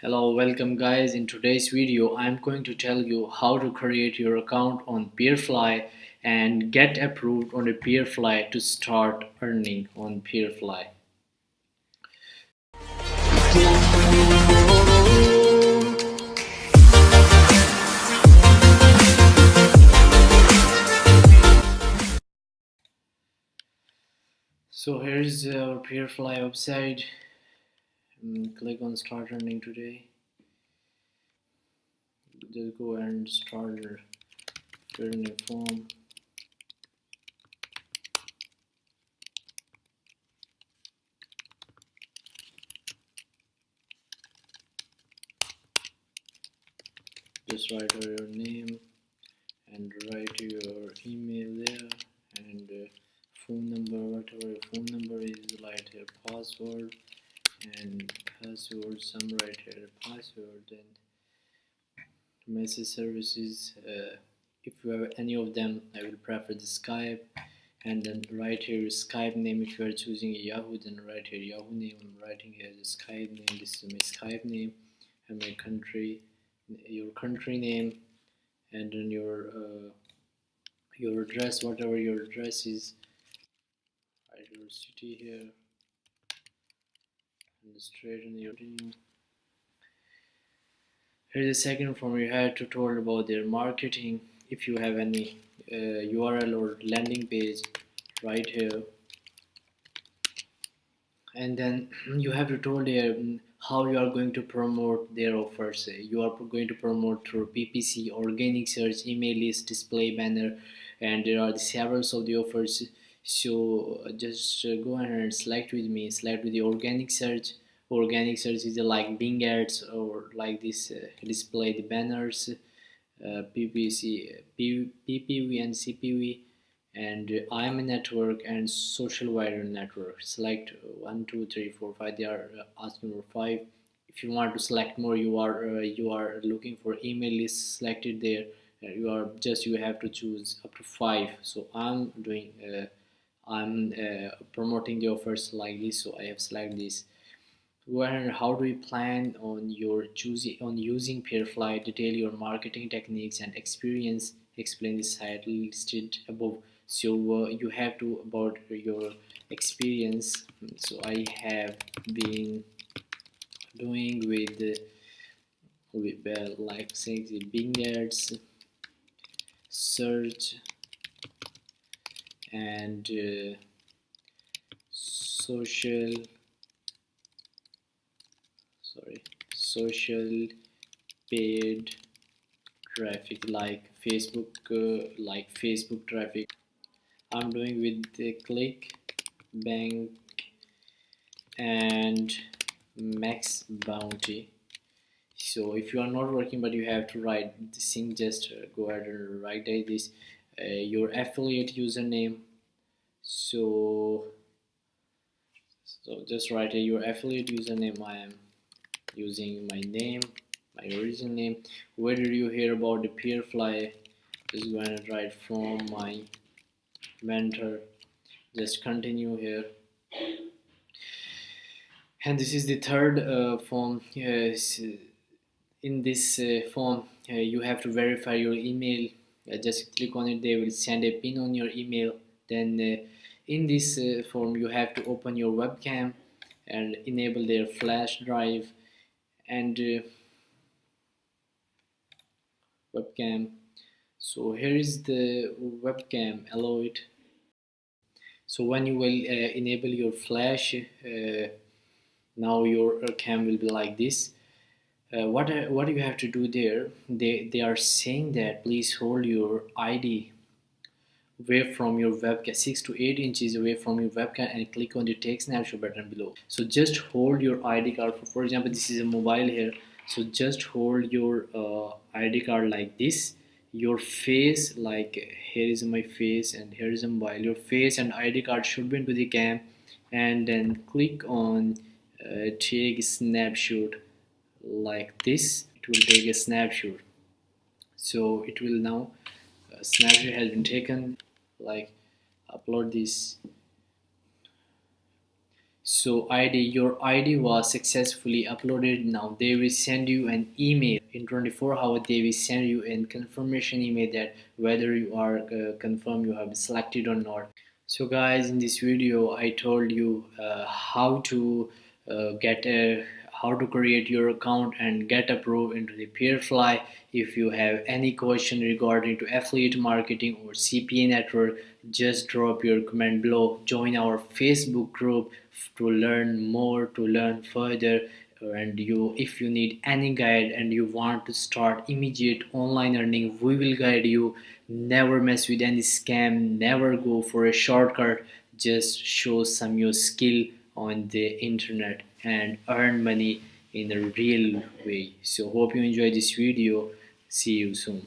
Hello, welcome guys. In today's video, I'm going to tell you how to create your account on Peerfly and get approved on a Peerfly to start earning on Peerfly. So here's our Peerfly website. Click on start earning today. Just go and start earning form. Just write your name and write your email there and phone number, whatever your phone number is, write your password and password, some write your password. Then message services, if you have any of them, I will prefer the Skype. And then write here your Skype name. If you are choosing a Yahoo, then write here Yahoo name. I'm writing here the Skype name. This is my Skype name and my country, your country name, and then your address, whatever your address is. Write your city here and the state and your name. Here's the second form. You have tutorial about their marketing. If you have any URL or landing page, right here. And then you have tutorial here how you are going to promote their offers. You are going to promote through PPC, organic search, email list, display banner, and there are several of the offers. So just go ahead and select with me. Select with the organic search. Organic search is like Bing ads or like this display the banners, PPC, PPV and CPV, and IM network and social wider network. Select 1, 2, 3, 4, 5. They are asking for 5. If you want to select more, you are looking for email list selected there. You have to choose up to 5. So I'm promoting the offers like this, so I have selected this. Where how do you plan on using Peerfly? Detail your marketing techniques and experience. Explain the site listed above. So you have to about your experience. So I have been doing with like saying the Bing ads, search, and social social paid traffic like Facebook traffic. I'm doing with the Click Bank and Max Bounty. So if you are not working but you have to write this thing, just go ahead and write this your affiliate username. So just write your affiliate username. I am using my name, my original name. Where did you hear about the Peerfly? Just go ahead and write from my mentor. Just continue here. And this is the third form. Yes, in this form, you have to verify your email. Just click on it. They will send a pin on your email. Then in this form, you have to open your webcam and enable their flash drive and webcam. So here is the webcam. Allow it. So when you will enable your flash, now your cam will be like this. What do you have to do there? They are saying that please hold your ID away from your webcam, 6 to 8 inches away from your webcam, and click on the take snapshot button below. So just hold your ID card. For example, this is a mobile here. So just hold your ID card like this. Your face, like here is my face and here is a mobile. Your face and ID card should be into the cam, and then click on take snapshot like this. It will take a snapshot. So it will now snapshot has been taken. Like upload this. So your id was successfully uploaded. Now they will send you an email in 24 hours. They will send you a confirmation email that whether you are confirmed you have selected or not. So guys, in this video I told you how to get a how to create your account and get approved into the Peerfly. If you have any question regarding to affiliate marketing or CPA network, just drop your comment below. Join our Facebook group to learn more, to learn further. And you, if you need any guide and you want to start immediate online earning, we will guide you. Never mess with any scam, never go for a shortcut. Just show some your skill on the internet and earn money in a real way. So hope you enjoy this video. See you soon.